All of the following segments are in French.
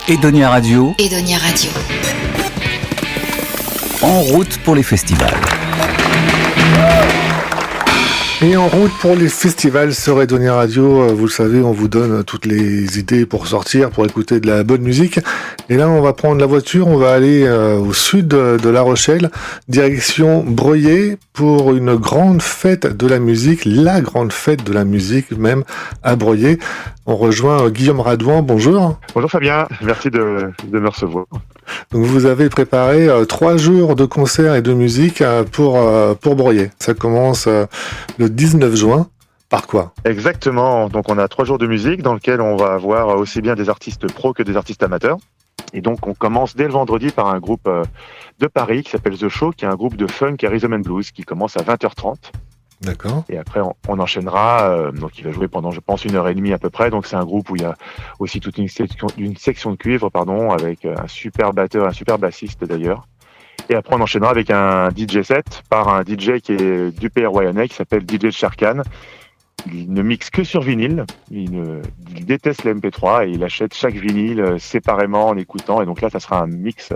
Edonia Radio, Edonia Radio. en route pour les festivals. Et en route pour les festivals sur Edonia Radio, vous le savez, on vous donne toutes les idées pour sortir, pour écouter de la bonne musique. Et là, on va prendre la voiture, on va aller au sud de La Rochelle, direction Breuillé, pour une grande fête de la musique, la grande fête de la musique même à Breuillé. On rejoint Guillaume Radouan, bonjour. Bonjour Fabien, merci de me recevoir. Donc vous avez préparé 3 jours de concerts et de musique pour Breuillé. Ça commence le 19 juin. Par quoi ? Exactement, donc on a 3 jours de musique dans lesquels on va avoir aussi bien des artistes pros que des artistes amateurs. Et donc on commence dès le vendredi par un groupe de Paris qui s'appelle The Show, qui est un groupe de funk et rhythm and blues qui commence à 20h30. D'accord. Et après, on enchaînera. Donc, il va jouer pendant, je pense, 1h30 à peu près. Donc, c'est un groupe où il y a aussi toute une section de cuivre, avec un super batteur, un super bassiste d'ailleurs. Et après, on enchaînera avec un DJ set par un DJ qui est du PRYNA, qui s'appelle DJ Sharkan. Il ne mixe que sur vinyle. Il déteste les MP3 et il achète chaque vinyle séparément en écoutant. Et donc là, ça sera un mix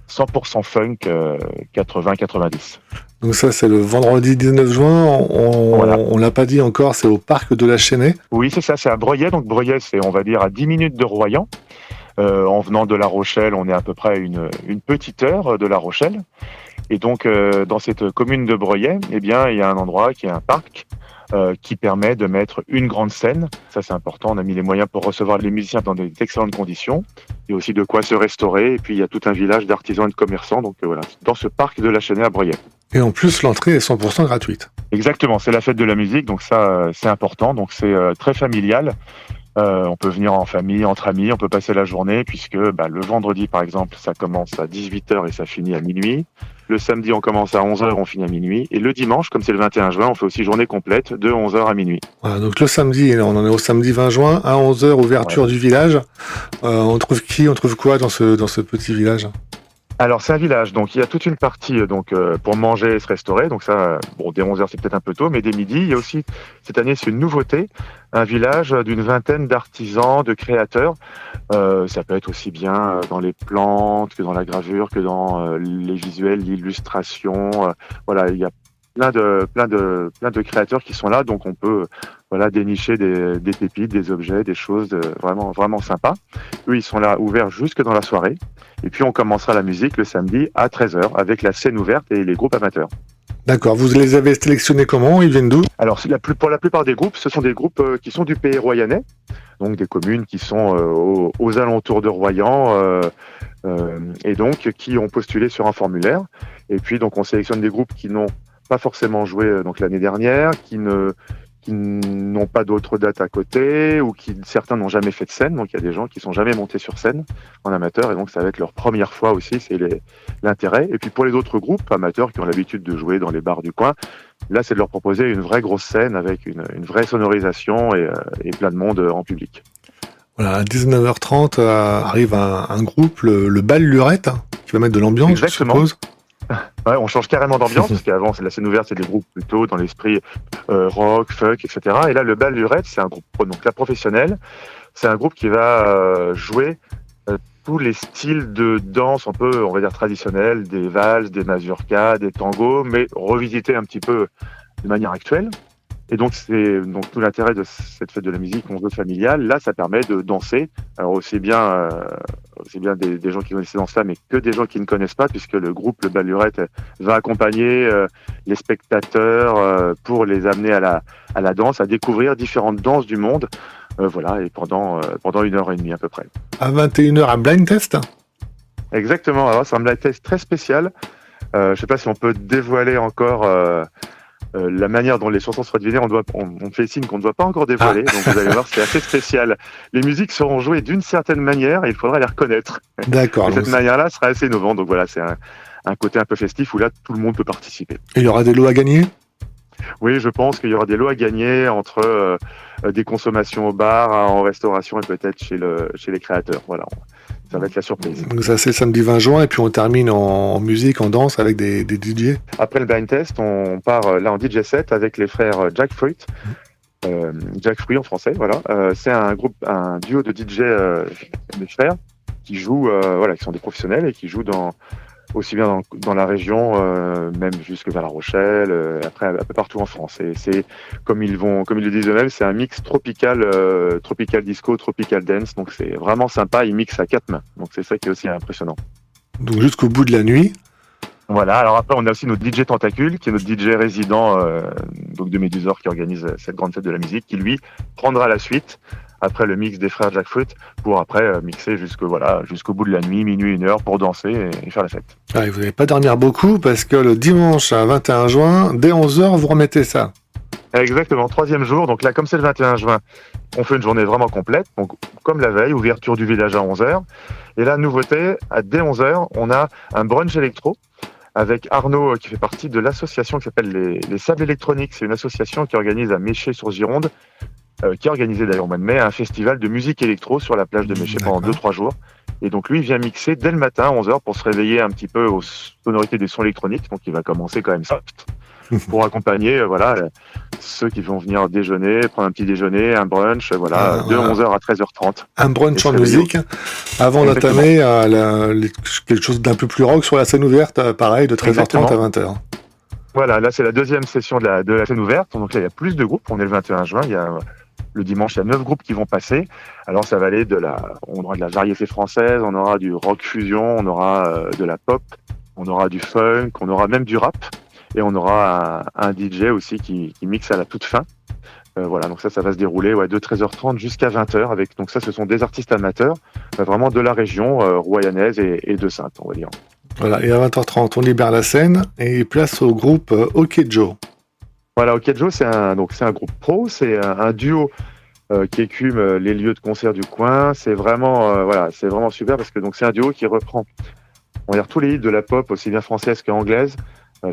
100% funk 80-90. Donc ça, c'est le vendredi 19 juin. On l'a pas dit encore, c'est au parc de la Chênaie. Oui, c'est ça, c'est à Breuillé. Donc Breuillé, c'est, on va dire, à 10 minutes de Royan. En venant de La Rochelle, on est à peu près à une petite heure de La Rochelle. Et donc, dans cette commune de Breuillé, eh bien, il y a un endroit qui est un parc qui permet de mettre une grande scène. Ça, c'est important. On a mis les moyens pour recevoir les musiciens dans d'excellentes conditions. Il y a aussi de quoi se restaurer. Et puis, il y a tout un village d'artisans et de commerçants. Donc, voilà, dans ce parc de la Chênaie à Breuillé. Et en plus, l'entrée est 100% gratuite. Exactement. C'est la fête de la musique. Donc, ça, c'est important. Donc, c'est très familial. On peut venir en famille, entre amis. On peut passer la journée puisque le vendredi, par exemple, ça commence à 18h et ça finit à minuit. Le samedi, on commence à 11h, on finit à minuit. Et le dimanche, comme c'est le 21 juin, on fait aussi journée complète de 11h à minuit. Voilà, donc le samedi, on en est au samedi 20 juin, à 11h, ouverture du village. On trouve quoi dans ce petit village ? Alors, c'est un village, donc il y a toute une partie pour manger et se restaurer. Donc ça, dès 11h, c'est peut-être un peu tôt, mais dès midi, il y a aussi, cette année, c'est une nouveauté, un village d'une vingtaine d'artisans, de créateurs. Ça peut être aussi bien dans les plantes que dans la gravure, que dans les visuels, l'illustration. Voilà, il y a plein de créateurs qui sont là, donc on peut dénicher des pépites, des objets, des choses vraiment vraiment sympas. Eux, ils sont là ouverts jusque dans la soirée. Et puis on commencera la musique le samedi à 13h avec la scène ouverte et les groupes amateurs. D'accord, vous les avez sélectionnés comment ? Ils viennent d'où ? Alors pour la plupart des groupes, ce sont des groupes qui sont du pays royannais, donc des communes qui sont aux alentours de Royan et donc qui ont postulé sur un formulaire. Et puis donc on sélectionne des groupes qui n'ont pas forcément joué l'année dernière, qui n'ont pas d'autres dates à côté, ou certains n'ont jamais fait de scène. Donc il y a des gens qui sont jamais montés sur scène en amateur, et donc ça va être leur première fois aussi, c'est l'intérêt. Et puis pour les autres groupes amateurs qui ont l'habitude de jouer dans les bars du coin, là c'est de leur proposer une vraie grosse scène avec une vraie sonorisation et plein de monde en public. Voilà, à 19h30 arrive un groupe, le Bal Lurette, qui va mettre de l'ambiance, exactement. Je suppose. Ouais, on change carrément d'ambiance, parce qu'avant, la scène ouverte, c'est des groupes plutôt dans l'esprit rock, funk, etc. Et là, le Bal Lurette, c'est un groupe donc là, professionnel. C'est un groupe qui va jouer tous les styles de danse un peu, on va dire, traditionnels, des valses, des mazurkas, des tangos, mais revisiter un petit peu de manière actuelle. Et donc, c'est tout l'intérêt de cette fête de la musique qu'on veut familiale. Là, ça permet de danser. Alors, aussi bien des gens qui connaissent dans ça, mais que des gens qui ne connaissent pas, puisque le groupe, le Bal Lurette, va accompagner les spectateurs pour les amener à la danse, à découvrir différentes danses du monde. Et pendant 1h30 à peu près. À 21h, un blind test ? Exactement. Alors, c'est un blind test très spécial. Je ne sais pas si on peut dévoiler encore la manière dont les chansons seront devinées. On fait signe qu'on ne doit pas encore dévoiler. Donc vous allez voir, c'est assez spécial. Les musiques seront jouées d'une certaine manière et il faudra les reconnaître. D'accord. Et cette manière-là sera assez innovante. Donc voilà, c'est un côté un peu festif où là, tout le monde peut participer. Et il y aura des lots à gagner ? Oui, je pense qu'il y aura des lots à gagner entre des consommations au bar, en restauration et peut-être chez les créateurs. Voilà. Ça va être la surprise. Donc ça, c'est le samedi 20 juin, et puis on termine en musique, en danse, avec des DJ. Après le blind test, on part là en DJ set avec les frères Jack Fruit, Jack Fruit en français, voilà. C'est un duo de DJ mes frères qui jouent, qui sont des professionnels et qui jouent aussi bien dans la région, même jusque vers La Rochelle, après un peu partout en France. Et c'est comme ils le disent eux-mêmes, c'est un mix tropical disco, tropical dance. Donc c'est vraiment sympa. Ils mixent à 4 mains. Donc c'est ça qui est aussi impressionnant. Donc jusqu'au bout de la nuit. Voilà, alors après on a aussi notre DJ Tentacule, qui est notre DJ résident donc de Médusor, qui organise cette grande fête de la musique, qui lui prendra la suite après le mix des frères Jack Fruit, pour après mixer jusqu'au bout de la nuit, minuit, 1h, pour danser et faire la fête. Ah, et vous n'allez pas dormir beaucoup, parce que le dimanche 21 juin, dès 11h, vous remettez ça. Exactement, 3e jour, donc là comme c'est le 21 juin, on fait une journée vraiment complète, donc comme la veille, ouverture du village à 11h, et là, nouveauté, dès 11h, on a un brunch électro, avec Arnaud qui fait partie de l'association qui s'appelle les Sables Électroniques. C'est une association qui organise à Méché-sur-Gironde, qui a organisé d'ailleurs au mois de mai un festival de musique électro sur la plage de Méché pendant 2-3 jours. Et donc lui, il vient mixer dès le matin à 11h pour se réveiller un petit peu aux sonorités des sons électroniques. Donc il va commencer quand même soft pour accompagner ceux qui vont venir déjeuner, prendre un petit déjeuner, un brunch, de 11h à 13h30. Un brunch en musique, avant d'entamer quelque chose d'un peu plus rock sur la scène ouverte, pareil, de 13h30 à 20h. Voilà, là c'est la 2e session de la scène ouverte, donc là il y a plus de groupes, on est le 21 juin, le dimanche il y a 9 groupes qui vont passer, alors ça va aller on aura de la variété française, on aura du rock fusion, on aura de la pop, on aura du funk, on aura même du rap, et on aura un DJ aussi qui mixe à la toute fin. Donc ça va se dérouler de 13h30 jusqu'à 20h, donc ça ce sont des artistes amateurs, vraiment de la région rouayanaise et de Saintes, on va dire. Voilà, et à 20h30, on libère la scène et place au groupe OK Joe. Voilà, OK Joe, c'est un groupe pro, c'est un duo qui écume les lieux de concert du coin. C'est vraiment super parce que c'est un duo qui reprend, on va dire, tous les hits de la pop, aussi bien française qu'anglaise.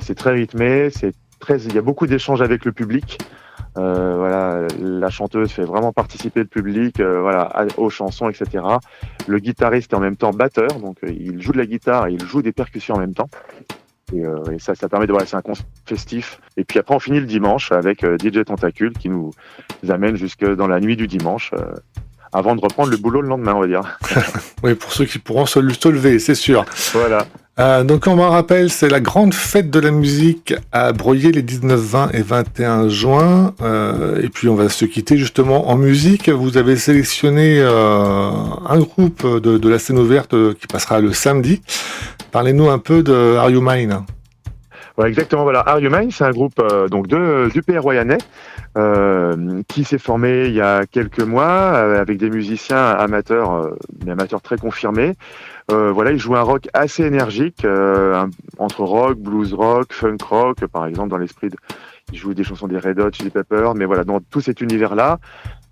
C'est très rythmé, il y a beaucoup d'échanges avec le public. La chanteuse fait vraiment participer le public aux chansons, etc. Le guitariste est en même temps batteur, donc il joue de la guitare et il joue des percussions en même temps. Et ça permet c'est un concert festif. Et puis après on finit le dimanche avec DJ Tentacule qui nous amène jusque dans la nuit du dimanche, avant de reprendre le boulot le lendemain, on va dire. Oui, pour ceux qui pourront se lever, c'est sûr. Voilà. Donc on me rappelle, c'est la grande fête de la musique à Broglie les 19, 20 et 21 juin. Et puis on va se quitter justement en musique. Vous avez sélectionné un groupe de la scène ouverte qui passera le samedi. Parlez-nous un peu de Are You Mine? Ouais, exactement, voilà. Are You Mine, c'est un groupe du PR royanais qui s'est formé il y a quelques mois avec des musiciens amateurs, des amateurs très confirmés. Ils jouent un rock assez énergique, entre rock, blues rock, funk rock, par exemple, dans l'esprit ils jouent des chansons des Red Hot Chili Peppers, mais voilà, dans tout cet univers-là.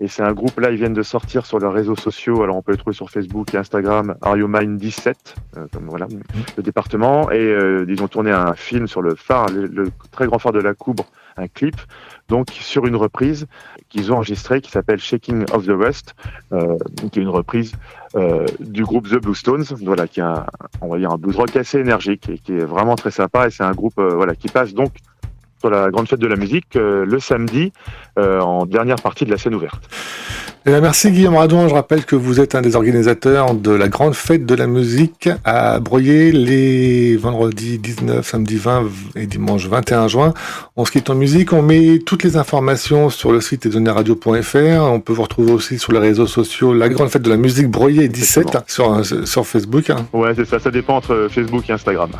Et c'est un groupe, là, ils viennent de sortir sur leurs réseaux sociaux. Alors, on peut le trouver sur Facebook et Instagram, Are You Mine 17, le département. Et ils ont tourné un film sur le phare, le très grand phare de la Coubre, un clip, donc sur une reprise qu'ils ont enregistrée qui s'appelle Shaking of the Rust, qui est une reprise du groupe The Blue Stones, qui est on va dire un blues rock assez énergique et qui est vraiment très sympa. Et c'est un groupe qui passe donc sur la grande fête de la musique le samedi en dernière partie de la scène ouverte. Eh bien, merci Guillaume Radouin. Je rappelle que vous êtes un des organisateurs de la grande fête de la musique à Broglie les vendredis 19, samedi 20 et dimanche 21 juin. On se quitte en musique. On met toutes les informations sur le site edoneradio.fr. On peut vous retrouver aussi sur les réseaux sociaux la grande fête de la musique Broglie 17 sur Facebook. Ouais, c'est ça. Ça dépend entre Facebook et Instagram.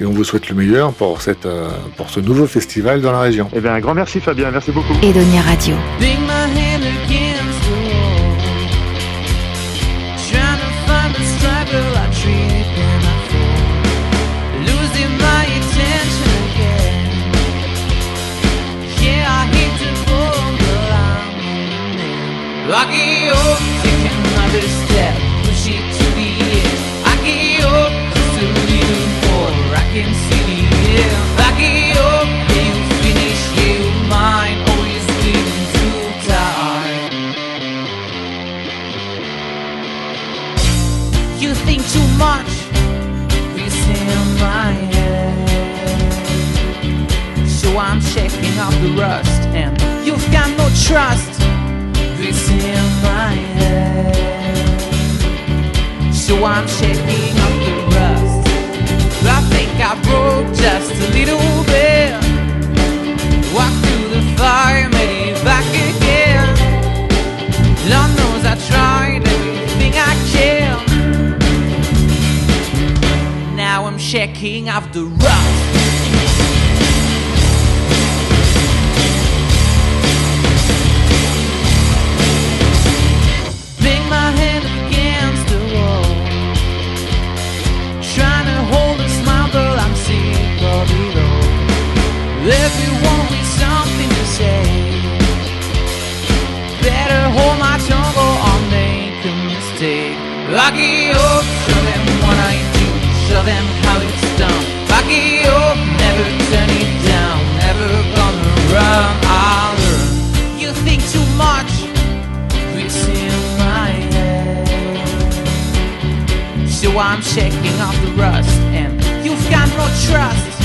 Et on vous souhaite le meilleur pour ce nouveau festival dans la région. Eh bien, un grand merci Fabien. Merci beaucoup. Edonia Radio. I get up, take another step, push it to the end. I get up, just a little more, I can see the end. I get up, yeah, you finish, yeah, you mine, always leaving too tired. You think too much, this in my head. So I'm checking out the rust and you've got no trust. It's in my head, so I'm shaking up the rust. I think I broke just a little bit. Walk through the fire, made it back again. Lord knows I tried everything I can. Now I'm shaking off the rust. Bang my head against the wall, trying to hold a smile, but I'm sick of it all. Everyone with something to say, better hold my tongue or I'll make a mistake. Back it up, show them what I do, show them how it's done. Back it up, never turn it down, never gonna run, I'll learn. You think too much, it's in my head, so I'm shaking off the rust. And you've got no trust,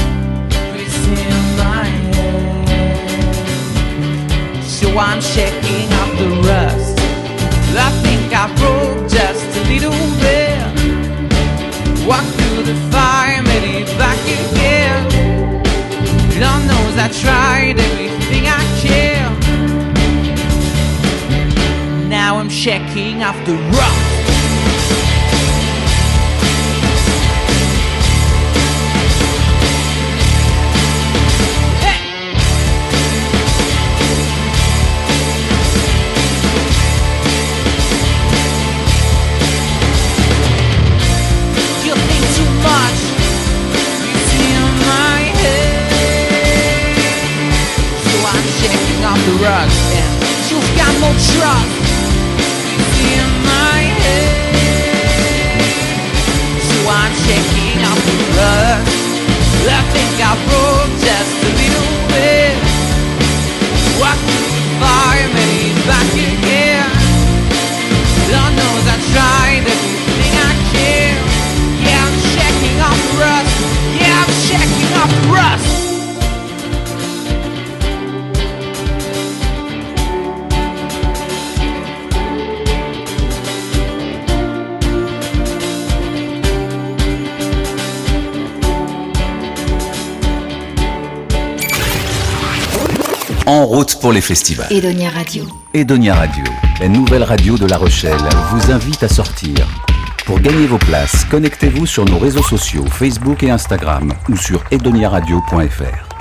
it's in my head, so I'm shaking off the rust. I think I broke just a little bit. Walked through the fire, made it back again. Lord knows I tried everything I can. Now I'm shaking off the rust. Rust, and you've got no trust. It's in my head, so I'm shaking off the rust. I think I broke just a little bit. Walked through the fire, made it back again. Lord knows I tried everything I can. Yeah, I'm shaking off the rust. Yeah, I'm shaking off the rust. En route pour les festivals. Edonia Radio. Edonia Radio, la nouvelle radio de La Rochelle, vous invite à sortir. Pour gagner vos places, connectez-vous sur nos réseaux sociaux Facebook et Instagram ou sur edoniaradio.fr.